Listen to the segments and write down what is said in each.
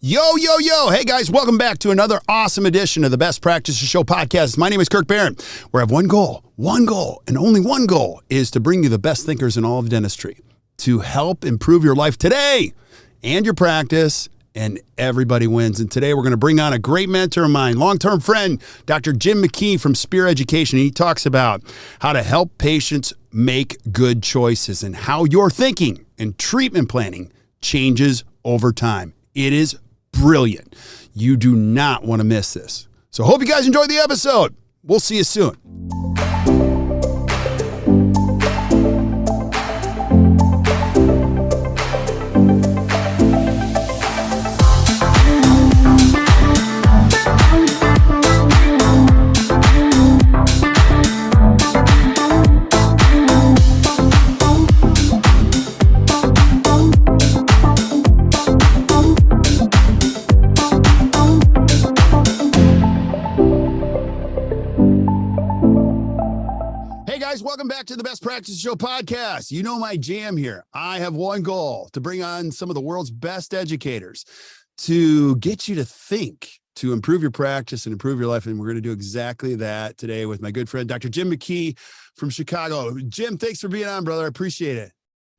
Yo, yo, yo. Hey, guys, welcome back to another awesome edition of the Best Practices Show podcast. My name is Kirk Behrendt, where I have one goal, and only one goal is to bring you the best thinkers in all of dentistry to help improve your life today and your practice, and everybody wins. And today we're going to bring on a great mentor of mine, long-term friend, Dr. Jim McKee from Spear Education. He talks about how to help patients make good choices and how your thinking and treatment planning changes over time. It is brilliant. You do not want to miss this. So hope you guys enjoyed the episode. We'll see you soon. Welcome back to the Best Practices Show podcast. You know my jam here. I have one goal: to bring on some of the world's best educators to get you to think, to improve your practice and improve your life. And we're going to do exactly that today with my good friend, Dr. Jim McKee from Chicago. Jim, thanks for being on, brother. I appreciate it.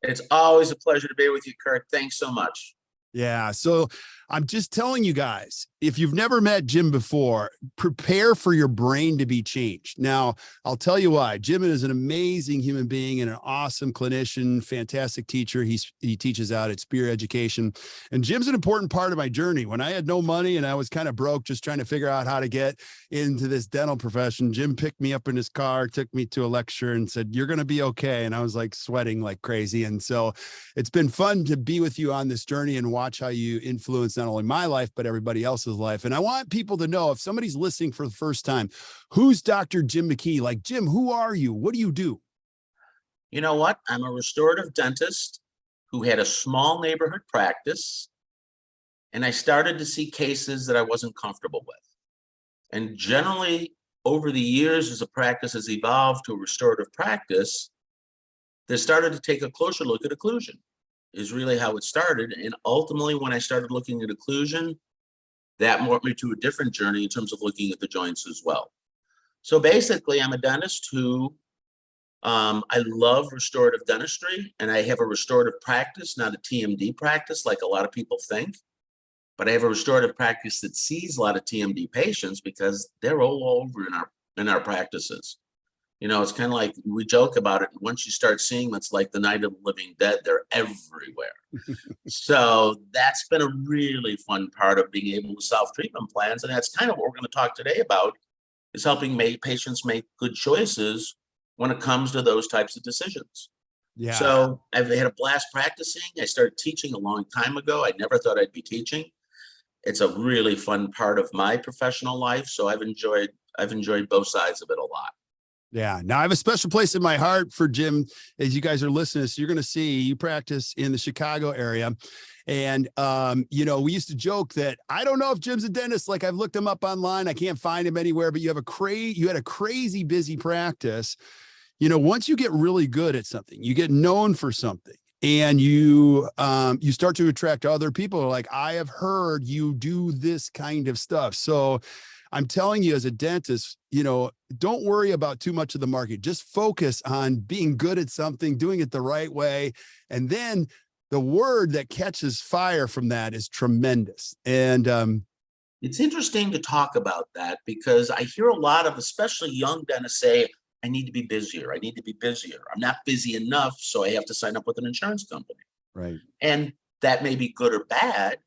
It's always a pleasure to be with you, Kirk. Thanks so much. Yeah. So I'm just telling you guys, if you've never met Jim before, prepare for your brain to be changed. Now, I'll tell you why. Jim is an amazing human being and an awesome clinician, fantastic teacher. He teaches out at Spear Education. And Jim's an important part of my journey. When I had no money and I was kind of broke, just trying to figure out how to get into this dental profession, Jim picked me up in his car, took me to a lecture and said, "You're going to be okay." And I was like sweating like crazy. And so it's been fun to be with you on this journey and watch how you influence not only my life, but everybody else's life. And I want people to know, if somebody's listening for the first time, who's Dr. Jim McKee? Like, Jim, who are you? What do you do? You know what? I'm a restorative dentist who had a small neighborhood practice, and I started to see cases that I wasn't comfortable with. And generally, over the years, as the practice has evolved to a restorative practice, they started to take a closer look at occlusion. Is really how it started. And ultimately, when I started looking at occlusion, that brought me to a different journey in terms of looking at the joints as well. So basically, I'm a dentist who, I love restorative dentistry, and I have a restorative practice, not a TMD practice like a lot of people think, but I have a restorative practice that sees a lot of TMD patients because they're all over in our practices. You know, it's kind of like we joke about it. Once you start seeing them, it's like the night of the living dead. They're everywhere. So that's been a really fun part of being able to solve treatment plans. And that's kind of what we're going to talk today about, is helping patients make good choices when it comes to those types of decisions. Yeah. So I've had a blast practicing. I started teaching a long time ago. I never thought I'd be teaching. It's a really fun part of my professional life. So I've enjoyed both sides of it a lot. Yeah. Now I have a special place in my heart for Jim. As you guys are listening, so you're going to see you practice in the Chicago area. And, we used to joke that I don't know if Jim's a dentist. Like, I've looked him up online. I can't find him anywhere, but you had a crazy busy practice. Once you get really good at something, you get known for something, and you start to attract other people. Like, I have heard you do this kind of stuff. So I'm telling you, as a dentist, don't worry about too much of the market. Just focus on being good at something, doing it the right way. And then the word that catches fire from that is tremendous. And it's interesting to talk about that, because I hear a lot of, especially young dentists, say, I need to be busier. I need to be busier. I'm not busy enough, so I have to sign up with an insurance company. Right. And that may be good or bad,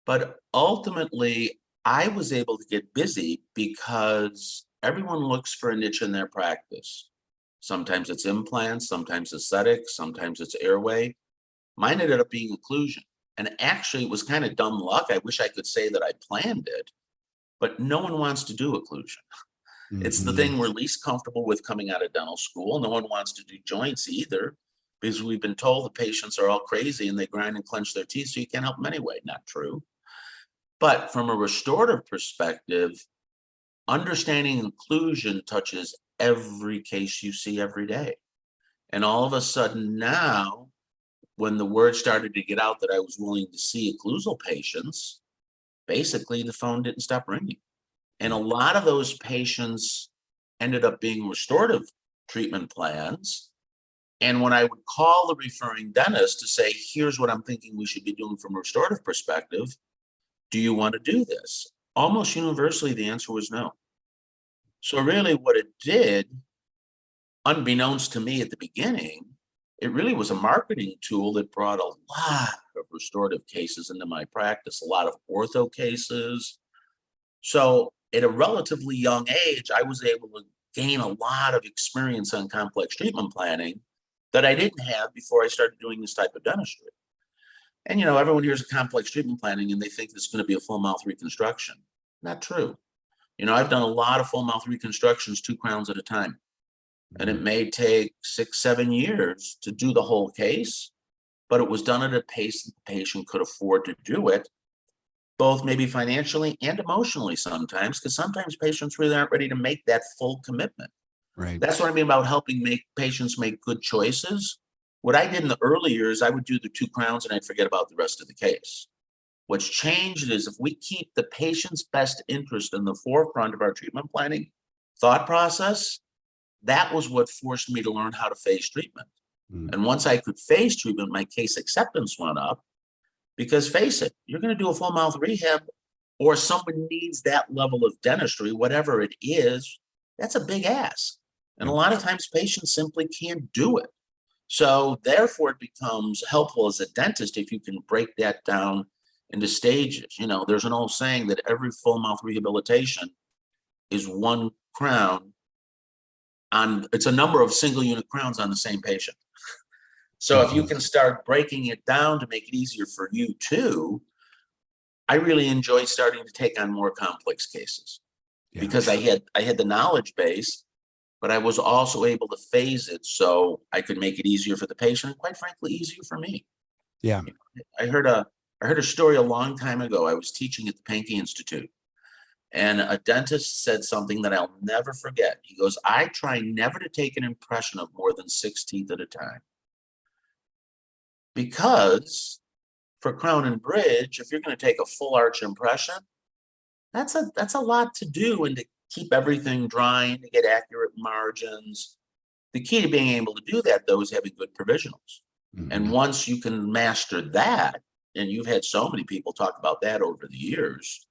but ultimately, I was able to get busy because everyone looks for a niche in their practice. Sometimes it's implants, sometimes aesthetics, sometimes it's airway. Mine ended up being occlusion. And actually, it was kind of dumb luck. I wish I could say that I planned it, but no one wants to do occlusion. Mm-hmm. It's the thing we're least comfortable with coming out of dental school. No one wants to do joints either, because we've been told the patients are all crazy and they grind and clench their teeth, so you can't help them anyway. Not true. But from a restorative perspective, understanding inclusion touches every case you see every day. And all of a sudden now, when the word started to get out that I was willing to see occlusal patients, basically the phone didn't stop ringing. And a lot of those patients ended up being restorative treatment plans. And when I would call the referring dentist to say, here's what I'm thinking we should be doing from a restorative perspective, do you want to do this? Almost universally, the answer was no. So really what it did, unbeknownst to me at the beginning, it really was a marketing tool that brought a lot of restorative cases into my practice, a lot of ortho cases. So at a relatively young age, I was able to gain a lot of experience on complex treatment planning that I didn't have before I started doing this type of dentistry. And, everyone hears of complex treatment planning and they think it's going to be a full mouth reconstruction. Not true. I've done a lot of full mouth reconstructions, 2 crowns at a time. And it may take 6, 7 years to do the whole case, but it was done at a pace that the patient could afford to do it, both maybe financially and emotionally sometimes, because sometimes patients really aren't ready to make that full commitment. Right. That's what I mean about helping patients make good choices. What I did in the early years, I would do the 2 crowns and I'd forget about the rest of the case. What's changed is if we keep the patient's best interest in the forefront of our treatment planning thought process, that was what forced me to learn how to phase treatment. And once I could phase treatment, my case acceptance went up, because face it, you're going to do a full mouth rehab or someone needs that level of dentistry, whatever it is, that's a big ask. And a lot of times patients simply can't do it. So therefore it becomes helpful as a dentist if you can break that down into stages. There's an old saying that every full mouth rehabilitation is 1 crown it's a number of single unit crowns on the same patient. So if you can start breaking it down to make it easier for you too, I really enjoy starting to take on more complex cases because I had the knowledge base, but I was also able to phase it so I could make it easier for the patient and quite frankly, easier for me. Yeah. I heard a story a long time ago. I was teaching at the Pankey Institute. And a dentist said something that I'll never forget. He goes, I try never to take an impression of more than 6 teeth at a time. Because for crown and bridge, if you're going to take a full arch impression, that's a lot to do, and to keep everything dry and to get accurate margins. The key to being able to do that, though, is having good provisionals. And once you can master that, and you've had so many people talk about that over the years,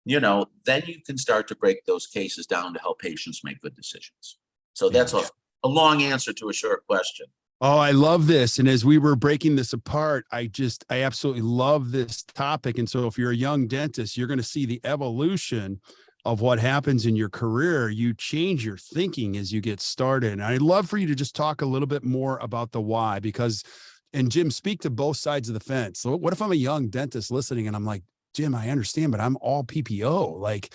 then you can start to break those cases down to help patients make good decisions. So that's a long answer to a short question. Oh, I love this. And as we were breaking this apart, I absolutely love this topic. And so if you're a young dentist, you're going to see the evolution of what happens in your career. You change your thinking as you get started. And I'd love for you to just talk a little bit more about the why, because, and Jim, speak to both sides of the fence. So what if I'm a young dentist listening and I'm like, Jim, I understand, but I'm all PPO. Like,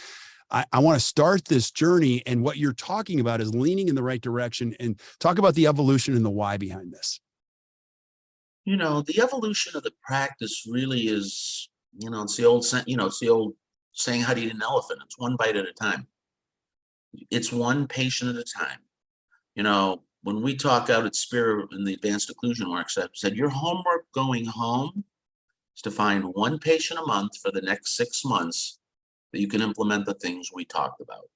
I want to start this journey. And what you're talking about is leaning in the right direction, and talk about the evolution and the why behind this. The evolution of the practice really is, it's the old saying, how do you eat an elephant? It's 1 bite at a time. It's 1 patient at a time. When we talk out at Spirit in the advanced occlusion workshop, said your homework going home is to find 1 patient a month for the next 6 months that you can implement the things we talked about.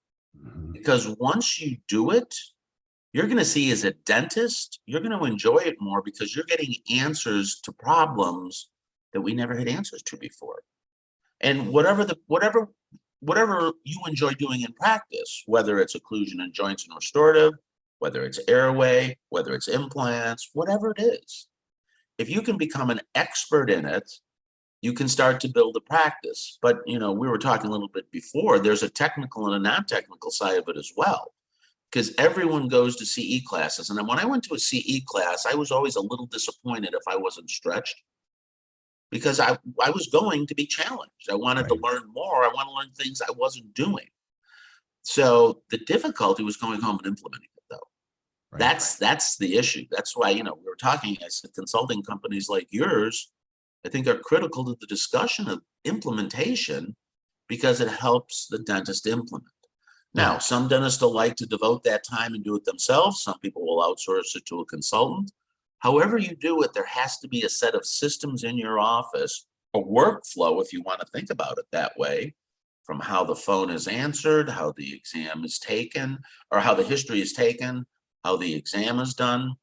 Because once you do it, you're going to see, as a dentist, you're going to enjoy it more, because you're getting answers to problems that we never had answers to before. And whatever you enjoy doing in practice, whether it's occlusion and joints and restorative, whether it's airway, whether it's implants, whatever it is, if you can become an expert in it, you can start to build a practice. But, we were talking a little bit before, there's a technical and a non-technical side of it as well, because everyone goes to CE classes. And then when I went to a CE class, I was always a little disappointed if I wasn't stretched, because I was going to be challenged. I wanted to learn more. I want to learn things I wasn't doing. So the difficulty was going home and implementing it, though. That's the issue. That's why, we were talking, I said, consulting companies like yours, I think, are critical to the discussion of implementation, because it helps the dentist implement. Now, some dentists will like to devote that time and do it themselves. Some people will outsource it to a consultant. However you do it, there has to be a set of systems in your office, a workflow, if you want to think about it that way, from how the phone is answered, how the exam is taken, or how the history is taken, how the exam is done.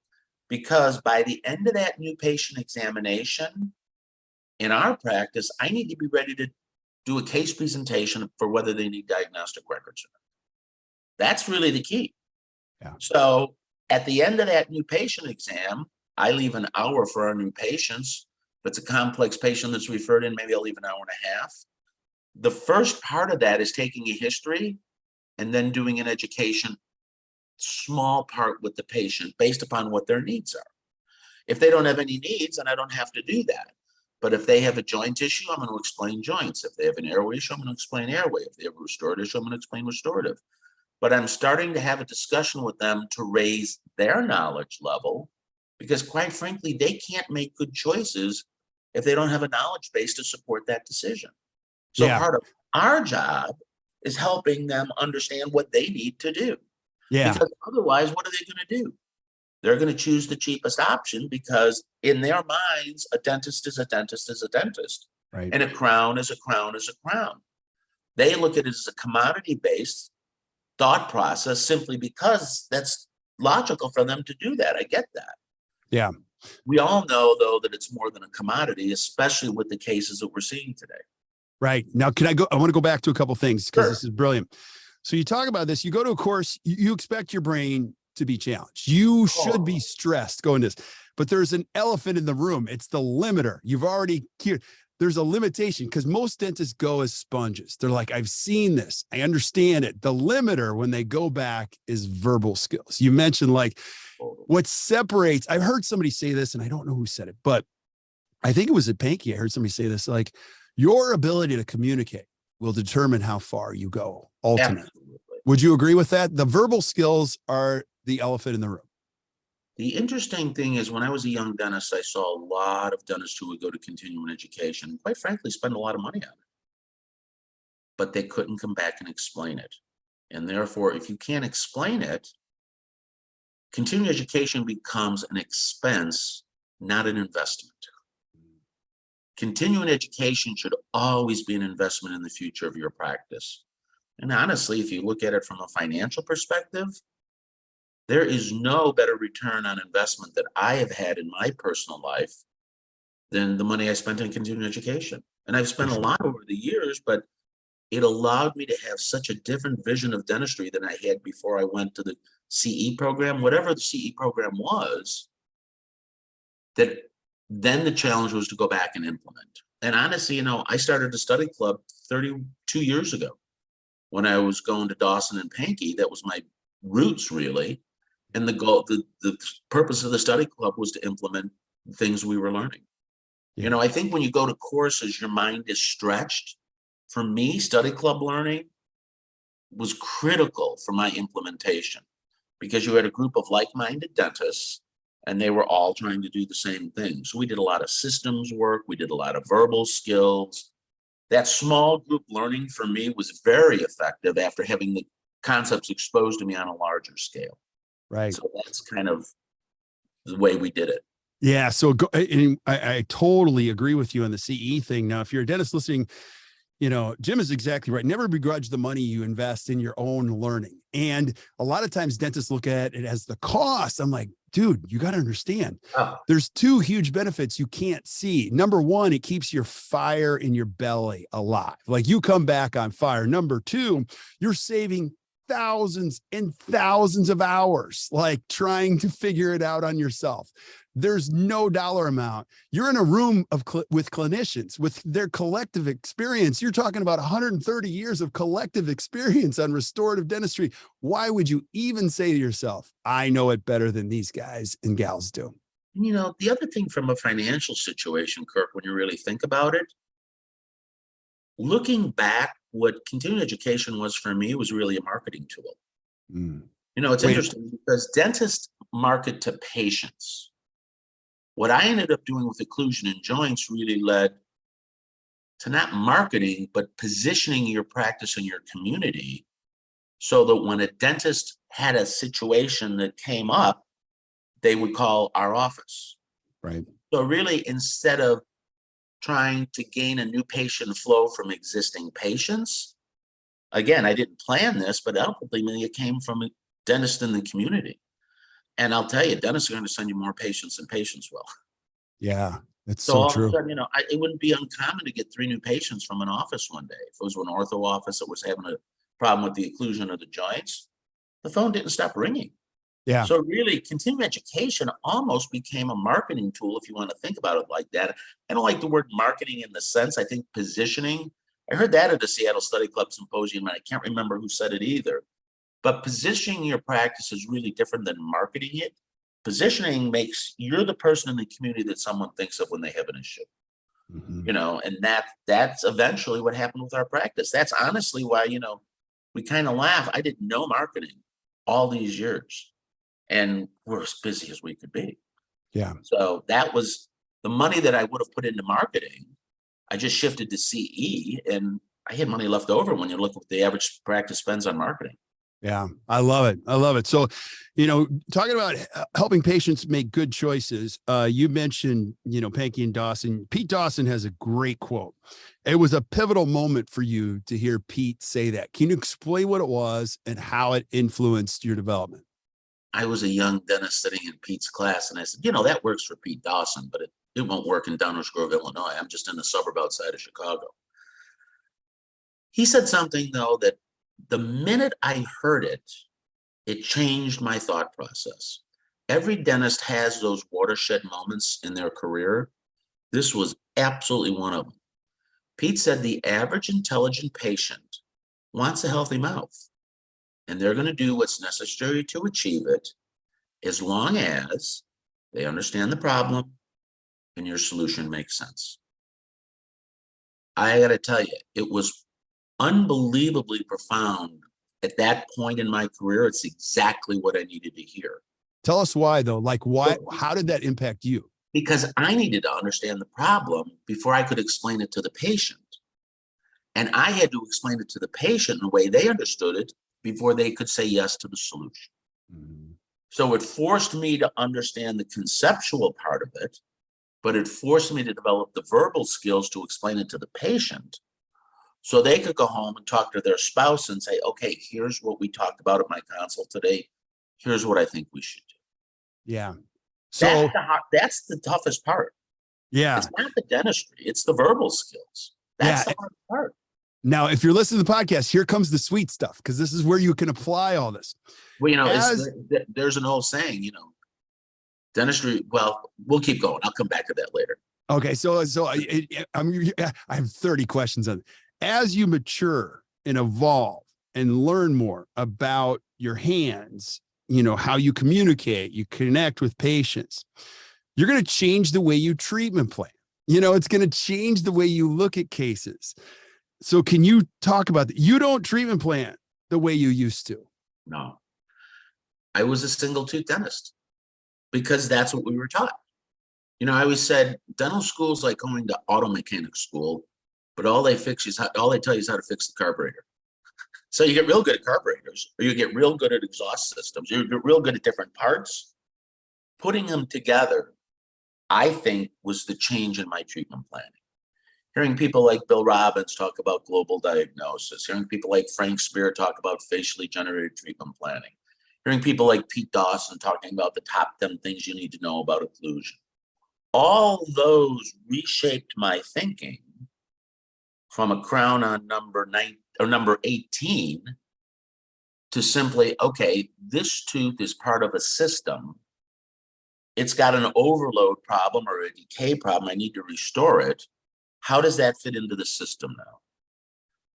Because by the end of that new patient examination, in our practice, I need to be ready to do a case presentation for whether they need diagnostic records or not. That's really the key. Yeah. So at the end of that new patient exam, I leave an hour for our new patients. If it's a complex patient that's referred in, maybe I'll leave an hour and a half. The first part of that is taking a history and then doing an education, small part with the patient based upon what their needs are. If they don't have any needs, then I don't have to do that. But if they have a joint issue, I'm going to explain joints. If they have an airway issue, I'm going to explain airway. If they have a restorative issue, I'm going to explain restorative. But I'm starting to have a discussion with them to raise their knowledge level, because quite frankly, they can't make good choices if they don't have a knowledge base to support that decision. So part of our job is helping them understand what they need to do. Yeah. Because otherwise, what are they going to do? They're going to choose the cheapest option, because in their minds, a dentist is a dentist is a dentist. Right. And a crown is a crown is a crown. They look at it as a commodity-based thought process simply because that's logical for them to do that. I get that. Yeah. We all know, though, that it's more than a commodity, especially with the cases that we're seeing today. Right. Now, I want to go back to a couple things, because Sure. this is brilliant. So you talk about this, you go to a course, you expect your brain to be challenged. You should be stressed going this, but there's an elephant in the room. It's the limiter. You've already, there's a limitation, because most dentists go as sponges. They're like, I've seen this, I understand it. The limiter when they go back is verbal skills. You mentioned like what separates, I've heard somebody say this, and I don't know who said it, but I think it was at Panky. I heard somebody say this, like, your ability to communicate will determine how far you go ultimately. Absolutely. Would you agree with that? The verbal skills are the elephant in the room. The interesting thing is, when I was a young dentist, I saw a lot of dentists who would go to continuing education, and quite frankly, spend a lot of money on it. But they couldn't come back and explain it. And therefore, if you can't explain it, continuing education becomes an expense, not an investment. Continuing education should always be an investment in the future of your practice. And honestly, if you look at it from a financial perspective, there is no better return on investment that I have had in my personal life than the money I spent on continuing education. And I've spent a lot over the years, but it allowed me to have such a different vision of dentistry than I had before I went to the CE program, whatever the CE program was, that then the challenge was to go back and implement. And honestly, I started a study club 32 years ago when I was going to Dawson and Panky. That was my roots, really. And the goal, the purpose of the study club was to implement things we were learning. Yeah. I think when you go to courses, your mind is stretched. For me, study club learning was critical for my implementation, because you had a group of like-minded dentists, and they were all trying to do the same thing. So we did a lot of systems work. We did a lot of verbal skills. That small group learning for me was very effective after having the concepts exposed to me on a larger scale. Right. So that's kind of the way we did it. Yeah. So I totally agree with you on the CE thing. Now, if you're a dentist listening, Jim is exactly right. Never begrudge the money you invest in your own learning. And a lot of times dentists look at it as the cost. I'm like, dude, you got to understand. There's two huge benefits you can't see. Number one, it keeps your fire in your belly alive. Like, you come back on fire. Number two, you're saving thousands and thousands of hours, like trying to figure it out on yourself. There's no dollar amount. You're in a room with clinicians with their collective experience. You're talking about 130 years of collective experience on restorative dentistry. Why would you even say to yourself, I know it better than these guys and gals do? The other thing from a financial situation, Kirk, when you really think about it, looking back, what continuing education was for me was really a marketing tool. It's interesting because dentists market to patients. What I ended up doing with occlusion and joints really led to not marketing, but positioning your practice in your community, so that when a dentist had a situation that came up, they would call our office. Right. So really, instead of trying to gain a new patient flow from existing patients, again, I didn't plan this, but ultimately it came from a dentist in the community. And I'll tell you, dentists are going to send you more patients than patients will. Yeah. It's So so all of a true. sudden, it wouldn't be uncommon to get 3 new patients from an office one day. If it was an ortho office that was having a problem with the occlusion of the joints, the phone didn't stop ringing. Yeah. So really, continuing education almost became a marketing tool, if you want to think about it like that. I don't like the word marketing in the sense. I think positioning. I heard that at the Seattle Study Club Symposium, and I can't remember who said it either. But positioning your practice is really different than marketing it. Positioning makes you're the person in the community that someone thinks of when they have an issue. Mhm. And that's eventually what happened with our practice. That's honestly why, we kind of laugh. I didn't know marketing all these years, and we're as busy as we could be. Yeah. So that was the money that I would have put into marketing. I just shifted to CE, and I had money left over when you look at what the average practice spends on marketing. Yeah, I love it. I love it. So, talking about helping patients make good choices, you mentioned, Pankey and Dawson. Pete Dawson has a great quote. It was a pivotal moment for you to hear Pete say that. Can you explain what it was and how it influenced your development? I was a young dentist sitting in Pete's class, and I said, that works for Pete Dawson, but it won't work in Downers Grove, Illinois. I'm just in the suburb outside of Chicago. He said something, though, that the minute I heard it, it changed my thought process. Every dentist has those watershed moments in their career. This was absolutely one of them. Pete said the average intelligent patient wants a healthy mouth, and they're going to do what's necessary to achieve it as long as they understand the problem and your solution makes sense. I got to tell you, it was unbelievably profound at that point in my career. It's exactly what I needed to hear. Tell us why, though. Like, why? How did that impact you? Because I needed to understand the problem before I could explain it to the patient. And I had to explain it to the patient in a way they understood it before they could say yes to the solution. Mm-hmm. So it forced me to understand the conceptual part of it, but it forced me to develop the verbal skills to explain it to the patient so they could go home and talk to their spouse and say, okay, here's what we talked about at my consult today. Here's what I think we should do. Yeah. So that's the toughest part. Yeah. It's not the dentistry, it's the verbal skills. That's the hard part. Now, if you're listening to the podcast, here comes the sweet stuff, because this is where you can apply all this. Well, there's an old saying, dentistry. Well, we'll keep going. I'll come back to that later. Okay. So I have 30 questions on it. As you mature and evolve and learn more about your hands, how you communicate, you connect with patients, you're going to change the way you treatment plan. It's going to change the way you look at cases. So can you talk about that? You don't treatment plan the way you used to. No, I was a single tooth dentist because that's what we were taught. I always said dental school is like going to auto mechanic school, but all they tell you is how to fix the carburetor. So you get real good at carburetors, or you get real good at exhaust systems, you get real good at different parts. Putting them together, I think, was the change in my treatment planning. Hearing people like Bill Robbins talk about global diagnosis, hearing people like Frank Spear talk about facially generated treatment planning, hearing people like Pete Dawson talking about the top 10 things you need to know about occlusion. All those reshaped my thinking from a crown on number 18 to simply, okay, this tooth is part of a system. It's got an overload problem or a decay problem. I need to restore it. How does that fit into the system now?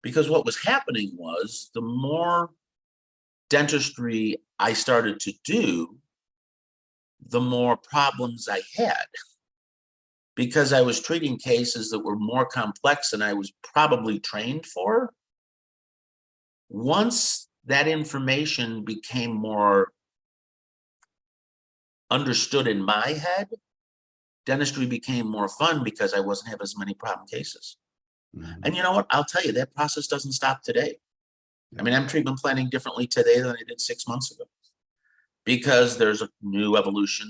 Because what was happening was the more dentistry I started to do, the more problems I had, because I was treating cases that were more complex than I was probably trained for. Once that information became more understood in my head, dentistry became more fun because I wasn't having as many problem cases. Mm-hmm. And you know what? I'll tell you, that process doesn't stop today. Yeah. I mean, I'm treatment planning differently today than I did 6 months ago. because there's a new evolution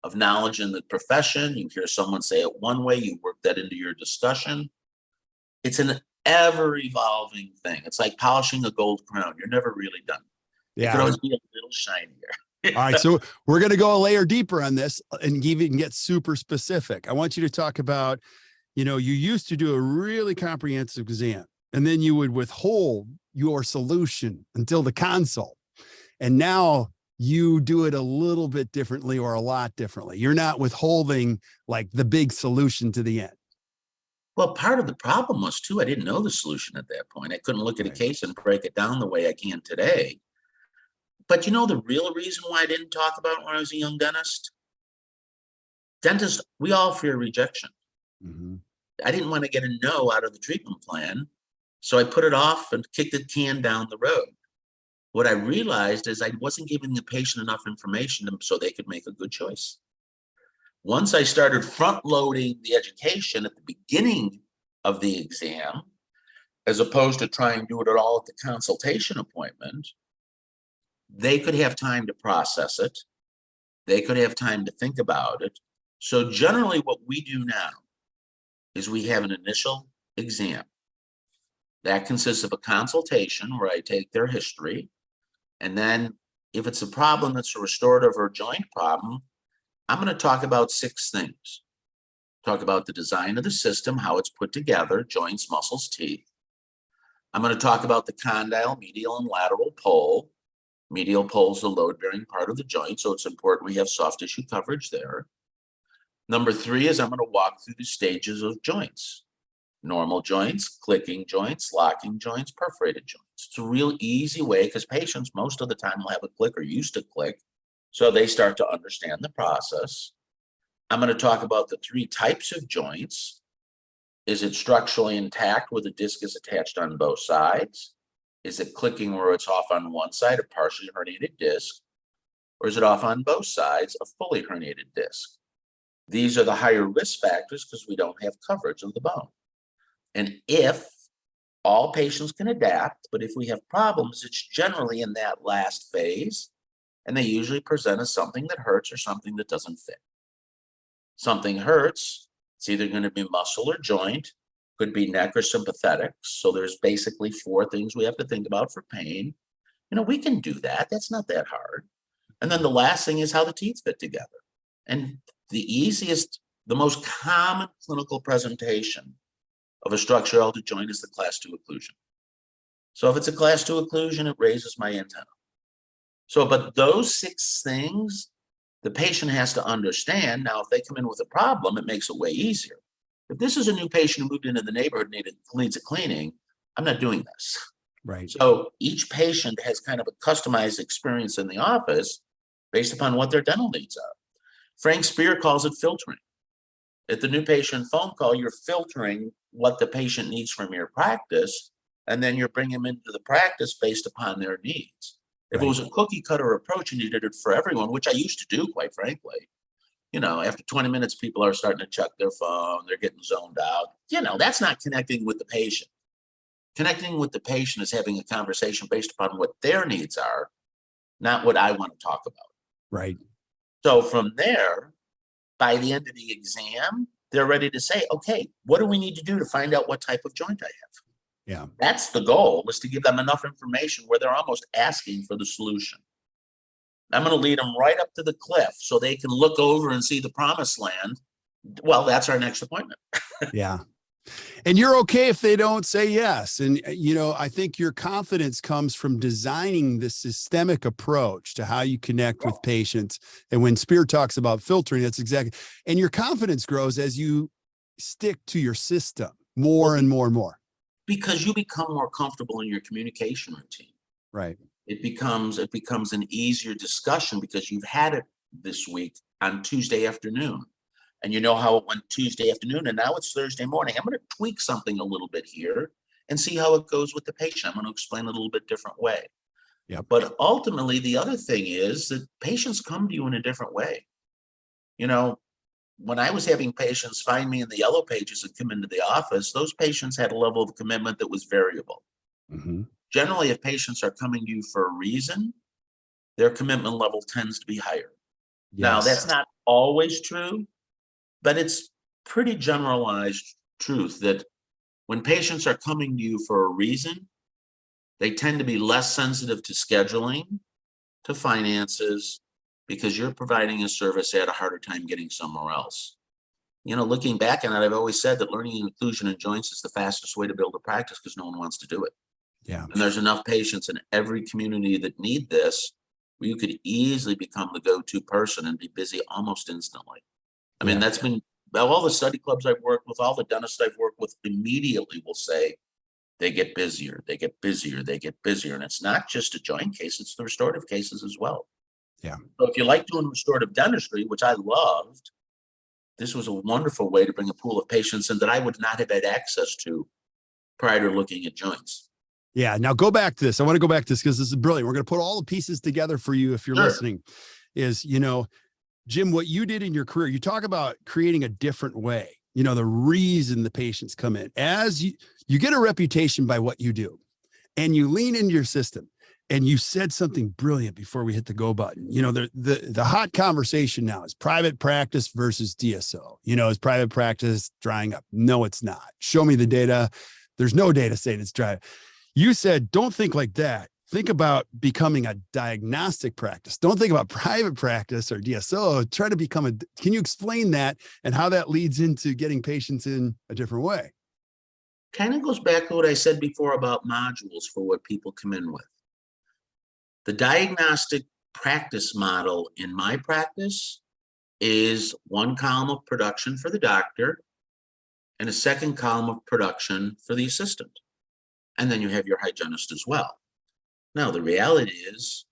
of knowledge in the profession. You hear someone say it one way, you work that into your discussion. It's an ever evolving thing. It's like polishing a gold crown. You're never really done. It could Yeah. always be a little shinier. All right. So we're going to go a layer deeper on this and even get super specific. I want you to talk about, you used to do a really comprehensive exam and then you would withhold your solution until the consult. And now you do it a little bit differently or a lot differently. You're not withholding like the big solution to the end. Well, part of the problem was too, I didn't know the solution at that point. I couldn't look at a case and break it down the way I can today. But the real reason why I didn't talk about it when I was a young dentist? Dentists, we all fear rejection. Mm-hmm. I didn't want to get a no out of the treatment plan. So I put it off and kicked the can down the road. What I realized is I wasn't giving the patient enough information so they could make a good choice. Once I started front loading the education at the beginning of the exam, as opposed to trying to do it all at the consultation appointment, they could have time to process it. They could have time to think about it. So generally what we do now is we have an initial exam. That consists of a consultation where I take their history. And then if it's a problem that's a restorative or joint problem, I'm going to talk about 6 things. Talk about the design of the system, how it's put together, joints, muscles, teeth. I'm going to talk about the condyle, medial, and lateral pole. Medial pole is the load-bearing part of the joint, so it's important we have soft tissue coverage there. Number 3 is I'm going to walk through the stages of joints. Normal joints, clicking joints, locking joints, perforated joints. It's a real easy way because patients most of the time will have a click or used to click. So they start to understand the process. I'm going to talk about the 3 types of joints. Is it structurally intact where the disc is attached on both sides? Is it clicking where it's off on one side, a partially herniated disc? Or is it off on both sides, a fully herniated disc? These are the higher risk factors because we don't have coverage of the bone. And if all patients can adapt, but if we have problems, it's generally in that last phase. And they usually present as something that hurts or something that doesn't fit. Something hurts, it's either going to be muscle or joint, could be neck or sympathetics. So there's basically 4 things we have to think about for pain. We can do that. That's not that hard. And then the last thing is how the teeth fit together. And the easiest, the most common clinical presentation of a structural altered joint is the class 2 occlusion. So if it's a class 2 occlusion, it raises my antenna. So, but those 6 things, the patient has to understand. Now, if they come in with a problem, it makes it way easier. If this is a new patient who moved into the neighborhood and needs a cleaning, I'm not doing this. Right. So each patient has kind of a customized experience in the office based upon what their dental needs are. Frank Spear calls it filtering. At the new patient phone call, you're filtering what the patient needs from your practice, and then you're bringing them into the practice based upon their needs. If it was a cookie cutter approach and you did it for everyone, which I used to do, quite frankly, after 20 minutes, people are starting to check their phone, they're getting zoned out. That's not connecting with the patient. Connecting with the patient is having a conversation based upon what their needs are, not what I want to talk about. Right. So from there, by the end of the exam, they're ready to say, okay, what do we need to do to find out what type of joint I have? Yeah. That's the goal, is to give them enough information where they're almost asking for the solution. I'm going to lead them right up to the cliff so they can look over and see the promised land. Well, that's our next appointment. Yeah. And you're okay if they don't say yes. And, I think your confidence comes from designing the systemic approach to how you connect with patients. And when Spear talks about filtering, that's exactly, and your confidence grows as you stick to your system more and more and more. Because you become more comfortable in your communication routine. Right. It becomes an easier discussion because you've had it this week on Tuesday afternoon. And you know how it went Tuesday afternoon, and now it's Thursday morning. I'm going to tweak something a little bit here and see how it goes with the patient. I'm going to explain it a little bit different way. Yep. But ultimately, the other thing is that patients come to you in a different way. When I was having patients find me in the yellow pages and come into the office, those patients had a level of commitment that was variable. Mm-hmm. Generally, if patients are coming to you for a reason, their commitment level tends to be higher. Now, that's not always true, but it's pretty generalized truth that when patients are coming to you for a reason, they tend to be less sensitive to scheduling, to finances, because you're providing a service they had a harder time getting somewhere else. You know, looking back on it, I've always said that learning inclusion in joints is the fastest way to build a practice because no one wants to do it. Yeah. And there's enough patients in every community that need this, where you could easily become the go-to person and be busy almost instantly. I mean, that's been all the study clubs I've worked with, all the dentists I've worked with immediately will say they get busier, they get busier, they get busier. And it's not just a joint case, it's the restorative cases as well. Yeah. So if you like doing restorative dentistry, which I loved, this was a wonderful way to bring a pool of patients in that I would not have had access to prior to looking at joints. Yeah. Now go back to this. I want to go back to this because this is brilliant. We're going to put all the pieces together for you if you're listening. Is, you know, Jim, what you did in your career, you talk about creating a different way. You know, the reason the patients come in as you get a reputation by what you do, and you lean into your system. And you said something brilliant before we hit the go button. You know, the hot conversation now is private practice versus DSO. You know, is private practice drying up? No, it's not. Show me the data. There's no data saying it's dry. You said, don't think like that. Think about becoming a diagnostic practice. Don't think about private practice or DSO. Try to become can you explain that and how that leads into getting patients in a different way? Kind of goes back to what I said before about modules for what people come in with. The diagnostic practice model in my practice is one column of production for the doctor and a second column of production for the assistant. And then you have your hygienist as well. Now, the reality is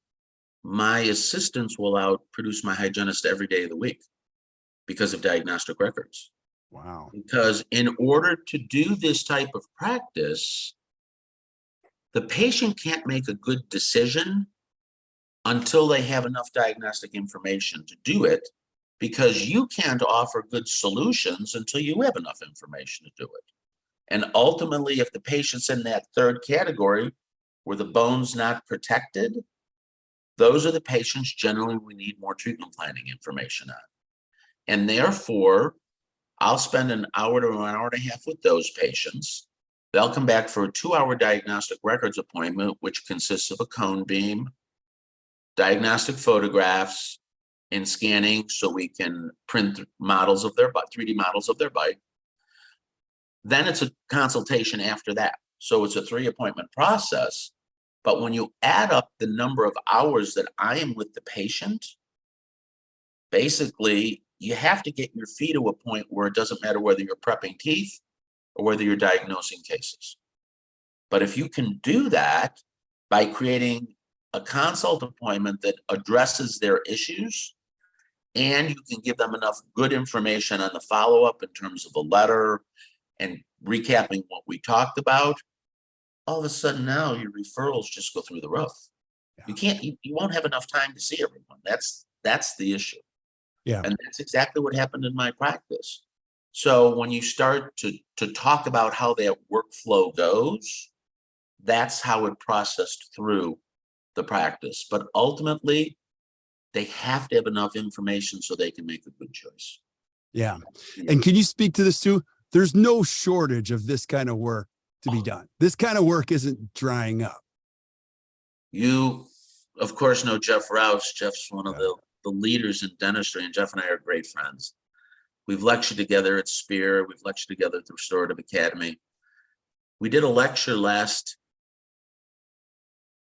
my assistants will outproduce my hygienist every day of the week because of diagnostic records. Wow. Because in order to do this type of practice, the patient can't make a good decision until they have enough diagnostic information to do it, because you can't offer good solutions until you have enough information to do it. And ultimately, if the patient's in that third category where the bone's not protected, those are the patients generally we need more treatment planning information on. And therefore, I'll spend an hour to an hour and a half with those patients. They'll come back for a 2-hour diagnostic records appointment, which consists of a cone beam, diagnostic photographs, and scanning so we can print models of their 3D models of their bite. Then it's a consultation after that. So it's a 3-appointment process. But when you add up the number of hours that I am with the patient, basically you have to get your feet to a point where it doesn't matter whether you're prepping teeth or whether you're diagnosing cases. But if you can do that by creating a consult appointment that addresses their issues, and you can give them enough good information on the follow-up in terms of a letter and recapping what we talked about, all of a sudden now your referrals just go through the roof. Yeah. You won't have enough time to see everyone. That's the issue. Yeah. And that's exactly what happened in my practice. So when you start to talk about how that workflow goes, that's how it processed through the practice. But ultimately, they have to have enough information so they can make a good choice. Yeah. And can you speak to this too? There's no shortage of this kind of work to be done. This kind of work isn't drying up. You, of course, know Jeff Rouse. Jeff's one of the leaders in dentistry, and Jeff and I are great friends. We've lectured together at Spear. We've lectured together at the Restorative Academy. We did a lecture last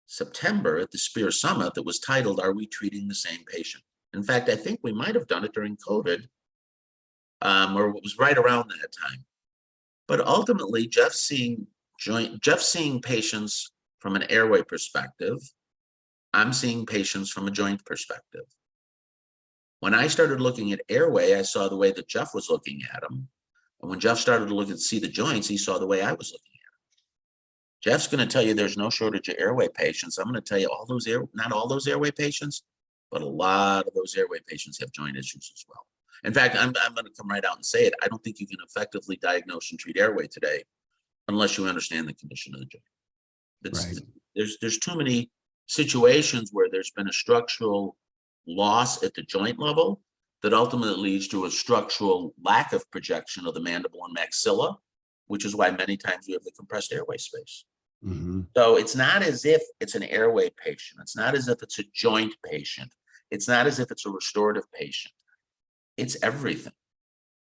September at the Spear Summit that was titled, "Are We Treating the Same Patient?" In fact, I think we might have done it during COVID, or it was right around that time. But ultimately, Jeff's seeing patients from an airway perspective. I'm seeing patients from a joint perspective. When I started looking at airway, I saw the way that Jeff was looking at them. And when Jeff started to look and see the joints, he saw the way I was looking at them. Jeff's going to tell you there's no shortage of airway patients. I'm going to tell you not all those airway patients, but a lot of those airway patients have joint issues as well. In fact, I'm going to come right out and say it. I don't think you can effectively diagnose and treat airway today unless you understand the condition of the joint. There's too many situations where there's been a structural loss at the joint level that ultimately leads to a structural lack of projection of the mandible and maxilla, which is why many times we have the compressed airway space. Mm-hmm. So it's not as if it's an airway patient. It's not as if it's a joint patient. It's not as if it's a restorative patient. It's everything.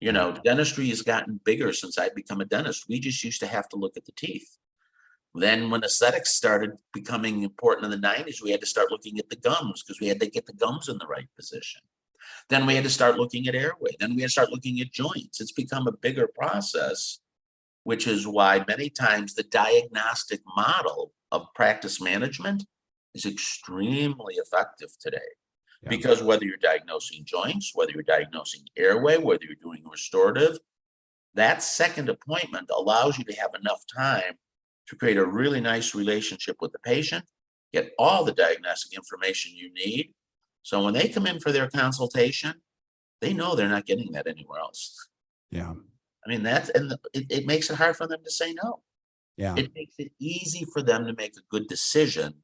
You know, dentistry has gotten bigger since I've become a dentist. We just used to have to look at the teeth. Then when aesthetics started becoming important in the 90s, we had to start looking at the gums because we had to get the gums in the right position. Then we had to start looking at airway. Then we had to start looking at joints. It's become a bigger process, which is why many times the diagnostic model of practice management is extremely effective today. Yeah. Because whether you're diagnosing joints, whether you're diagnosing airway, whether you're doing restorative, that second appointment allows you to have enough time to create a really nice relationship with the patient, get all the diagnostic information you need. So when they come in for their consultation, they know they're not getting that anywhere else. Yeah. I mean, it makes it hard for them to say no. Yeah. It makes it easy for them to make a good decision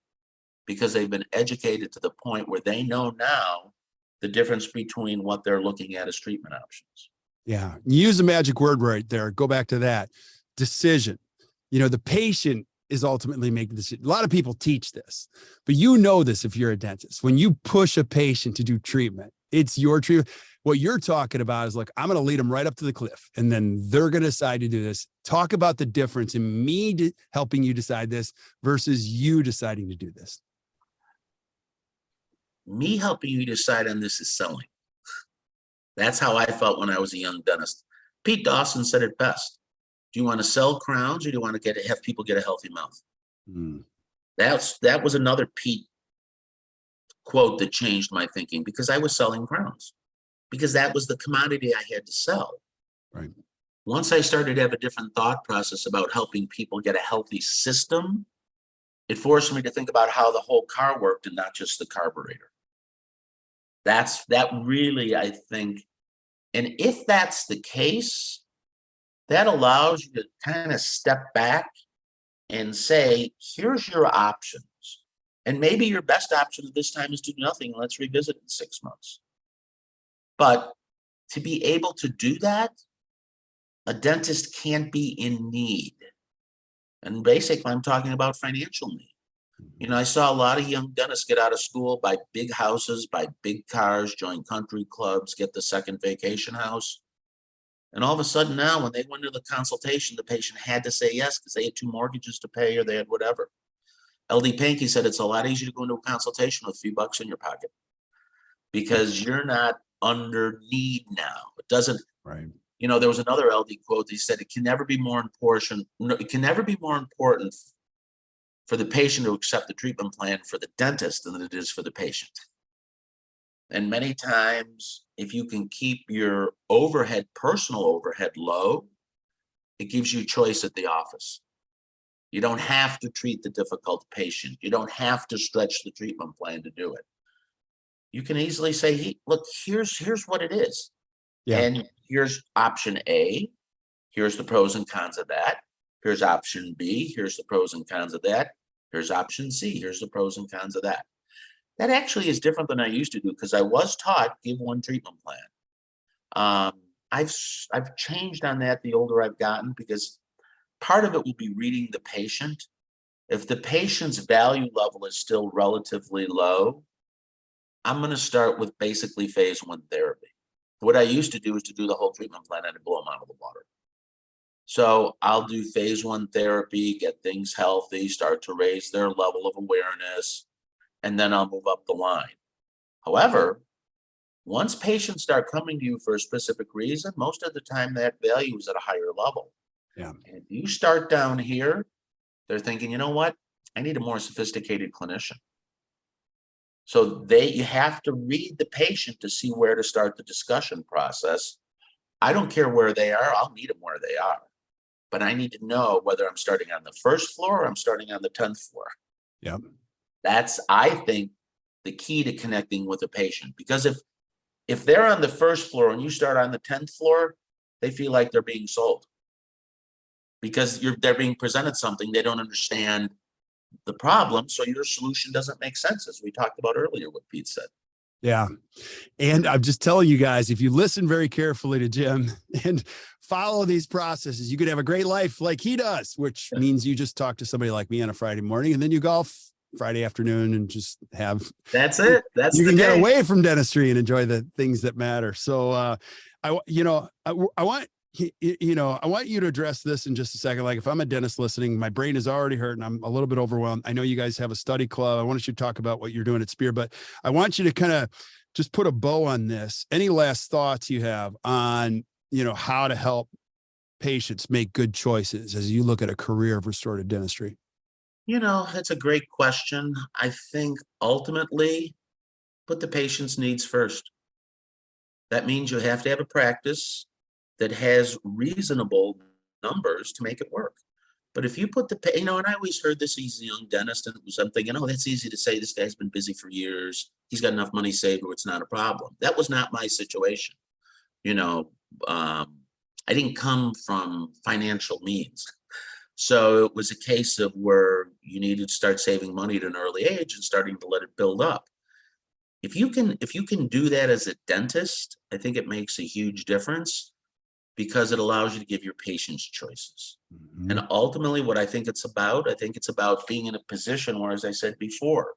because they've been educated to the point where they know now the difference between what they're looking at as treatment options. Yeah. You use the magic word right there. Go back to that decision. You know, the patient is ultimately making the decision. A lot of people teach this, but you know this if you're a dentist. When you push a patient to do treatment, it's your treatment. What you're talking about is like, I'm going to lead them right up to the cliff, and then they're going to decide to do this. Talk about the difference in me helping you decide this versus you deciding to do this. Me helping you decide on this is selling. That's how I felt when I was a young dentist. Pete Dawson said it best. Do you want to sell crowns, or do you want to have people get a healthy mouth? Mm. That was another Pete quote that changed my thinking, because I was selling crowns, because that was the commodity I had to sell. Right. Once I started to have a different thought process about helping people get a healthy system, it forced me to think about how the whole car worked and not just the carburetor. That really, I think, and if that's the case, that allows you to kind of step back and say, here's your options. And maybe your best option at this time is do nothing. Let's revisit in 6 months. But to be able to do that, a dentist can't be in need. And basically, I'm talking about financial need. You know, I saw a lot of young dentists get out of school, buy big houses, buy big cars, join country clubs, get the second vacation house. And all of a sudden now, when they went to the consultation, the patient had to say yes because they had 2 mortgages to pay or they had whatever. LD Pankey said it's a lot easier to go into a consultation with a few bucks in your pocket because you're not under need now. It doesn't, right. You know, there was another LD quote. He said, it can never be more important for the patient to accept the treatment plan for the dentist than it is for the patient. And many times, if you can keep your overhead, personal overhead low, it gives you choice at the office. You don't have to treat the difficult patient. You don't have to stretch the treatment plan to do it. You can easily say, hey, look, here's what it is. Yeah. And here's option A. Here's the pros and cons of that. Here's option B. Here's the pros and cons of that. Here's option C. Here's the pros and cons of that. That actually is different than I used to do because I was taught give one treatment plan. I've changed on that the older I've gotten because part of it will be reading the patient. If the patient's value level is still relatively low, I'm going to start with basically phase 1 therapy. What I used to do is to do the whole treatment plan and blow them out of the water. So I'll do phase 1 therapy, get things healthy, start to raise their level of awareness, and then I'll move up the line. However, once patients start coming to you for a specific reason, most of the time that value is at a higher level. Yeah. And if you start down here, they're thinking, you know what? I need a more sophisticated clinician. So you have to read the patient to see where to start the discussion process. I don't care where they are. I'll meet them where they are. But I need to know whether I'm starting on the 1st floor or I'm starting on the 10th floor. Yep. That's, I think, the key to connecting with a patient. Because if they're on the 1st floor and you start on the 10th floor, they feel like they're being sold. Because they're being presented something they don't understand the problem, so your solution doesn't make sense, as we talked about earlier, what Pete said. Yeah. And I'm just telling you guys, if you listen very carefully to Jim and follow these processes, you could have a great life like he does, which means you just talk to somebody like me on a Friday morning and then you golf Friday afternoon and just have, That's it. That's you the can day. get away from dentistry and enjoy the things that matter. So, I want you to address this in just a second. Like if I'm a dentist listening, my brain is already hurt and I'm a little bit overwhelmed. I know you guys have a study club. I want you to talk about what you're doing at Spear, but I want you to kind of just put a bow on this. Any last thoughts you have on, how to help patients make good choices as you look at a career of restorative dentistry? That's a great question. I think ultimately put the patient's needs first. That means you have to have a practice that has reasonable numbers to make it work. But if you put and I always heard this, he's a young dentist, and I'm thinking, oh, that's easy to say. This guy's been busy for years. He's got enough money saved where it's not a problem. That was not my situation. I didn't come from financial means. So it was a case of where you needed to start saving money at an early age and starting to let it build up. If you can do that as a dentist, I think it makes a huge difference because it allows you to give your patients choices. Mm-hmm. And ultimately what I think it's about being in a position where, as I said before,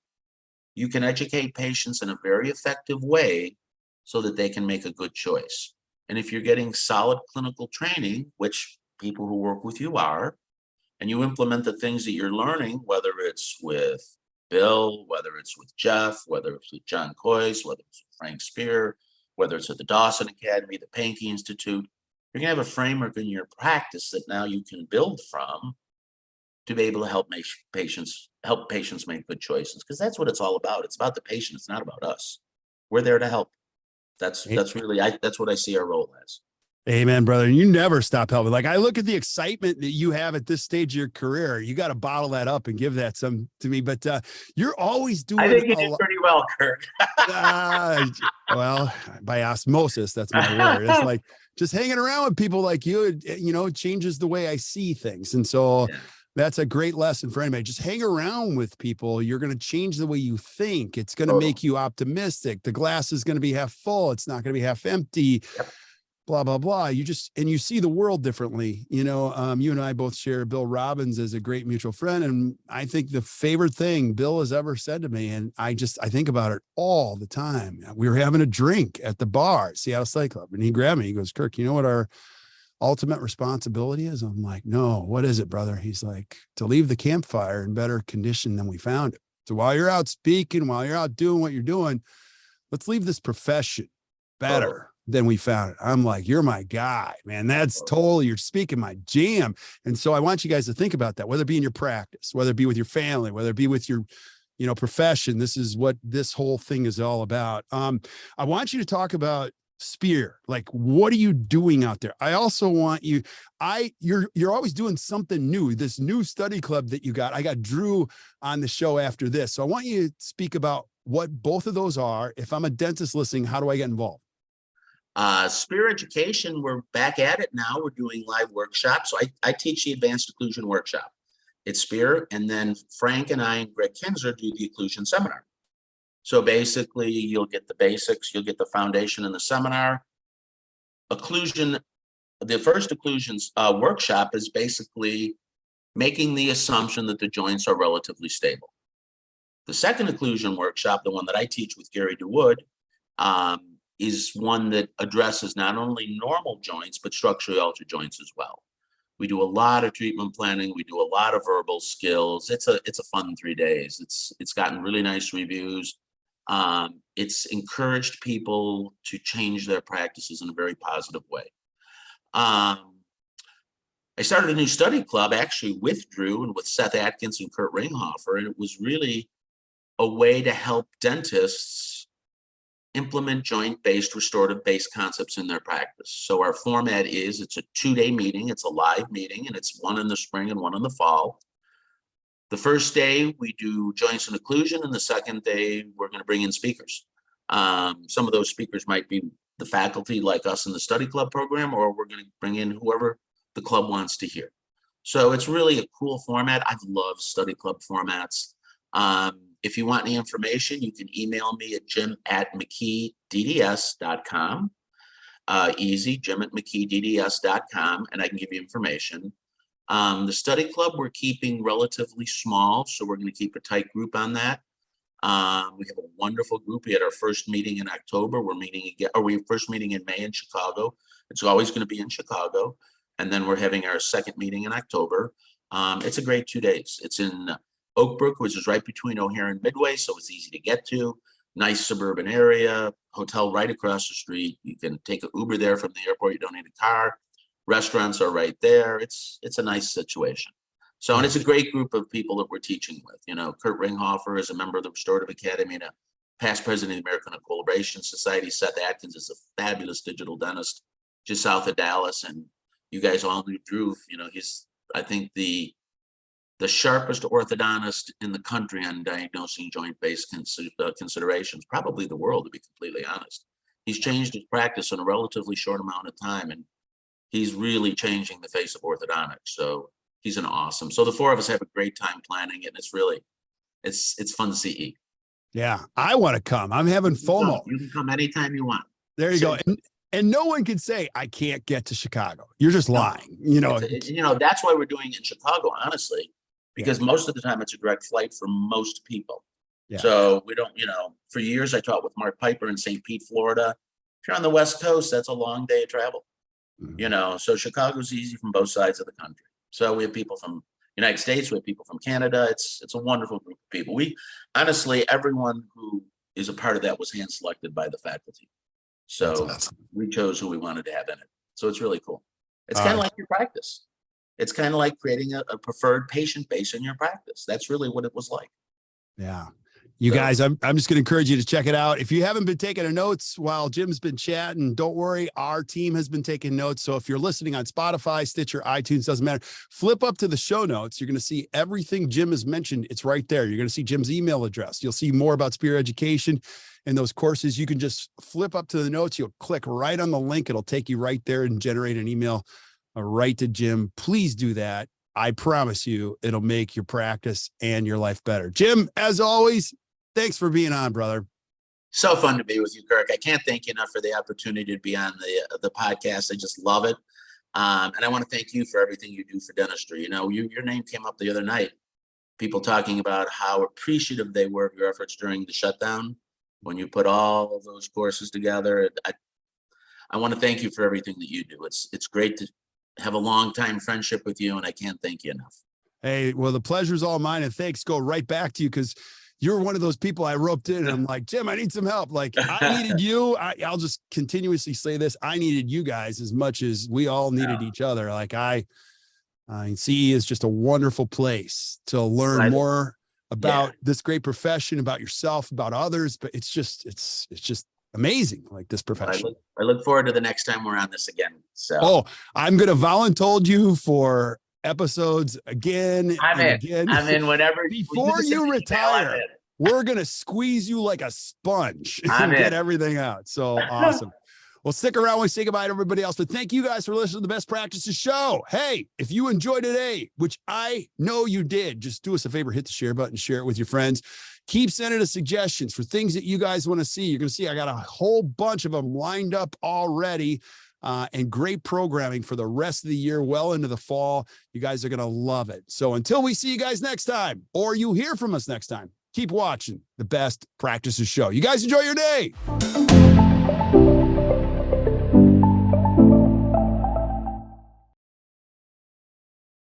you can educate patients in a very effective way so that they can make a good choice. And if you're getting solid clinical training, which people who work with you are, and you implement the things that you're learning, whether it's with Bill, whether it's with Jeff, whether it's with John Coyce, whether it's with Frank Spear, whether it's at the Dawson Academy, the Pankey Institute, you're going to have a framework in your practice that now you can build from to be able to help patients make good choices, because that's what it's all about. It's about the patient. It's not about us. We're there to help. That's really that's what I see our role as. Amen, brother. And you never stop helping. Like I look at the excitement that you have at this stage of your career. You got to bottle that up and give that some to me. But you're always doing. I think you did pretty well, Kirk. Well, by osmosis, that's my word. It's like just hanging around with people like you. It changes the way I see things, and so. Yeah. That's a great lesson for anybody. Just hang around with people. You're going to change the way you think. It's going to make you optimistic. The glass is going to be half full. It's not going to be half empty. Yep. Blah, blah, blah. You see the world differently. You and I both share Bill Robbins as a great mutual friend. And I think the favorite thing Bill has ever said to me, and I think about it all the time. We were having a drink at the bar at Seattle Psych Club, and he grabbed me. He goes, Kirk, you know what our ultimate responsibility is? I'm like, no, what is it, brother? He's like, to leave the campfire in better condition than we found it. So while you're out speaking, while you're out doing what you're doing, let's leave this profession better than we found it. I'm like, you're my guy, man. That's totally, you're speaking my jam. And so I want you guys to think about that, whether it be in your practice, whether it be with your family, whether it be with your profession. This is what this whole thing is all about. I want you to talk about Spear. Like, what are you doing out there? I also want you're always doing something new. This new study club that you got, I got Drew on the show after this. So I want you to speak about what both of those are. If I'm a dentist listening, how do I get involved? Spear Education, we're back at it now. We're doing live workshops. So I teach the advanced occlusion workshop. It's Spear. And then Frank and I and Greg Kinzer do the occlusion seminar. So basically, you'll get the basics, you'll get the foundation in the seminar. Occlusion, the first occlusion workshop is basically making the assumption that the joints are relatively stable. The second occlusion workshop, the one that I teach with Gary DeWood, is one that addresses not only normal joints, but structurally altered joints as well. We do a lot of treatment planning. We do a lot of verbal skills. It's a fun 3 days. It's gotten really nice reviews. It's encouraged people to change their practices in a very positive way. I started a new study club actually with Drew and with Seth Atkins and Kurt Ringhofer, and it was really a way to help dentists implement joint-based, restorative-based concepts in their practice. So our format is, it's a 2-day meeting, it's a live meeting, and it's one in the spring and one in the fall. The first day we do joints and occlusion, and the second day we're going to bring in speakers. Some of those speakers might be the faculty like us in the study club program, or we're going to bring in whoever the club wants to hear. So it's really a cool format. I love study club formats. If you want any information, you can email me at jim@mckeedds.com. Easy, jim@mckeedds.com, and I can give you information. The study club, we're keeping relatively small, so we're going to keep a tight group on that. We have a wonderful group. We had our first meeting in October. We're meeting again, or we first meeting in May in Chicago. It's always going to be in Chicago. And then we're having our second meeting in October. It's a great 2 days. It's in Oak Brook, which is right between O'Hare and Midway, so it's easy to get to. Nice suburban area, hotel right across the street. You can take an Uber there from the airport. You don't need a car. Restaurants are right there. It's a nice situation. So, and it's a great group of people that we're teaching with. You know, Kurt Ringhofer is a member of the Restorative Academy and a past president of the American Equilibration Society. Seth Atkins is a fabulous digital dentist just south of Dallas. And you guys all knew Drew. You know, he's, I think, the sharpest orthodontist in the country on diagnosing joint-based considerations, probably the world, to be completely honest. He's changed his practice in a relatively short amount of time, and he's really changing the face of orthodontics. So he's an awesome. So the four of us have a great time planning it, and it's really, it's fun to see E. Yeah, I want to come. I'm having FOMO. You can come anytime you want. There you go. And no one can say I can't get to Chicago. You're just lying. You know, that's why we're doing it in Chicago, honestly, because most of the time it's a direct flight for most people. Yeah. So we don't, for years I taught with Mark Piper in St. Pete, Florida. If you're on the West Coast, that's a long day of travel. Mm-hmm. So Chicago's easy from both sides of the country. So we have people from United States, we have people from Canada. It's a wonderful group of people. We honestly, everyone who is a part of that was hand selected by the faculty. So awesome. We chose who we wanted to have in it. So it's really cool. It's kind of like your practice. It's kind of like creating a preferred patient base in your practice. That's really what it was like. Yeah. You guys, I'm just going to encourage you to check it out. If you haven't been taking notes while Jim's been chatting, don't worry. Our team has been taking notes. So if you're listening on Spotify, Stitcher, iTunes, doesn't matter. Flip up to the show notes. You're going to see everything Jim has mentioned. It's right there. You're going to see Jim's email address. You'll see more about Spear Education and those courses. You can just flip up to the notes. You'll click right on the link. It'll take you right there and generate an email right to Jim. Please do that. I promise you, it'll make your practice and your life better. Jim, as always, thanks for being on, brother. So fun to be with you, Kirk. I can't thank you enough for the opportunity to be on the podcast. I just love it. And I want to thank you for everything you do for dentistry. Your name came up the other night. People talking about how appreciative they were of your efforts during the shutdown when you put all of those courses together. I want to thank you for everything that you do. It's great to have a long time friendship with you, and I can't thank you enough. Hey, well, the pleasure's all mine, and thanks go right back to you, because you're one of those people I roped in and I'm like, Jim, I need some help. Like, I needed you. I'll just continuously say this. I needed you guys as much as we all needed each other. Like I CE is just a wonderful place to learn more about this great profession, about yourself, about others. But it's just amazing. Like this profession. I look forward to the next time we're on this again. So, I'm going to voluntold you for episodes again. I'm in whatever. Before you retire, we're going to squeeze you like a sponge and get everything out. So awesome. Well, stick around when we say goodbye to everybody else. But thank you guys for listening to the Best Practices Show. Hey, if you enjoyed today, which I know you did, just do us a favor, hit the share button, share it with your friends. Keep sending us suggestions for things that you guys want to see. You're going to see I got a whole bunch of them lined up already. And great programming for the rest of the year, well into the fall. You guys are going to love it. So until we see you guys next time, or you hear from us next time, keep watching the Best Practices Show. You guys enjoy your day.